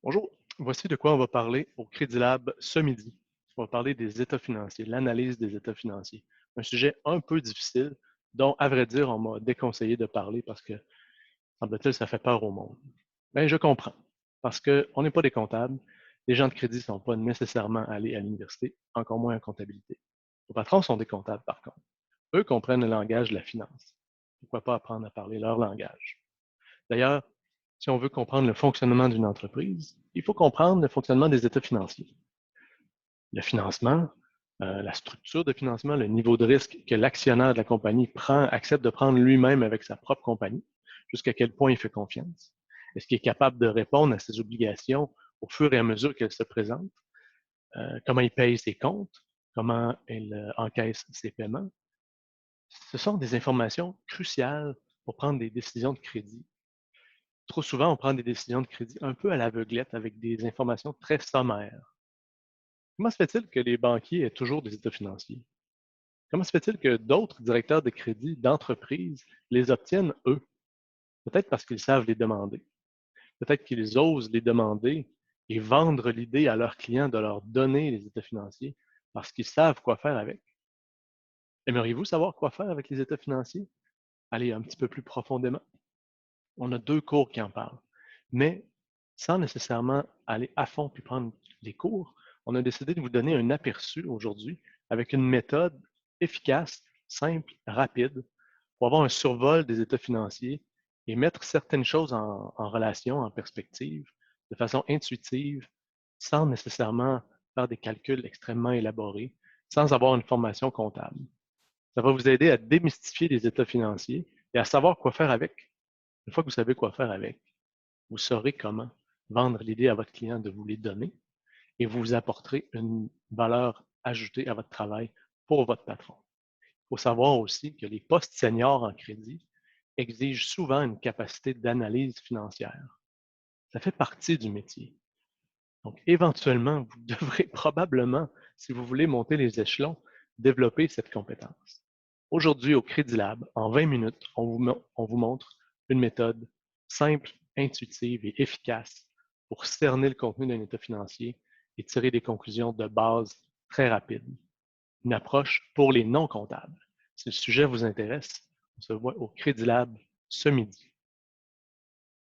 Bonjour, voici de quoi on va parler au Crédit Lab ce midi. On va parler des états financiers, l'analyse des états financiers. Un sujet un peu difficile dont, à vrai dire, on m'a déconseillé de parler parce que, semble-t-il, ça fait peur au monde. Mais je comprends, parce qu'on n'est pas des comptables. Les gens de crédit ne sont pas nécessairement allés à l'université, encore moins en comptabilité. Nos patrons sont des comptables, par contre. Eux comprennent le langage de la finance. Pourquoi pas apprendre à parler leur langage? D'ailleurs, si on veut comprendre le fonctionnement d'une entreprise, il faut comprendre le fonctionnement des états financiers. Le financement, la structure de financement, le niveau de risque que l'actionnaire de la compagnie accepte de prendre lui-même avec sa propre compagnie, jusqu'à quel point il fait confiance. Est-ce qu'il est capable de répondre à ses obligations au fur et à mesure qu'elles se présentent? Comment il paye ses comptes? Comment il encaisse ses paiements? Ce sont des informations cruciales pour prendre des décisions de crédit. Trop souvent, on prend des décisions de crédit un peu à l'aveuglette avec des informations très sommaires. Comment se fait-il que les banquiers aient toujours des états financiers? Comment se fait-il que d'autres directeurs de crédit d'entreprise les obtiennent, eux? Peut-être parce qu'ils savent les demander. Peut-être qu'ils osent les demander et vendre l'idée à leurs clients de leur donner les états financiers parce qu'ils savent quoi faire avec. Aimeriez-vous savoir quoi faire avec les états financiers? Allez un petit peu plus profondément. On a 2 cours qui en parlent. Mais sans nécessairement aller à fond puis prendre les cours, on a décidé de vous donner un aperçu aujourd'hui avec une méthode efficace, simple, rapide pour avoir un survol des états financiers et mettre certaines choses en relation, en perspective, de façon intuitive, sans nécessairement faire des calculs extrêmement élaborés, sans avoir une formation comptable. Ça va vous aider à démystifier les états financiers et à savoir quoi faire avec. Une fois que vous savez quoi faire avec, vous saurez comment vendre l'idée à votre client de vous les donner et vous apporterez une valeur ajoutée à votre travail pour votre patron. Il faut savoir aussi que les postes seniors en crédit exigent souvent une capacité d'analyse financière. Ça fait partie du métier. Donc, éventuellement, vous devrez probablement, si vous voulez monter les échelons, développer cette compétence. Aujourd'hui, au Crédit Lab, en 20 minutes, on vous montre une méthode simple, intuitive et efficace pour cerner le contenu d'un état financier et tirer des conclusions de base très rapides. Une approche pour les non comptables. Si le sujet vous intéresse, on se voit au Crédit Lab ce midi.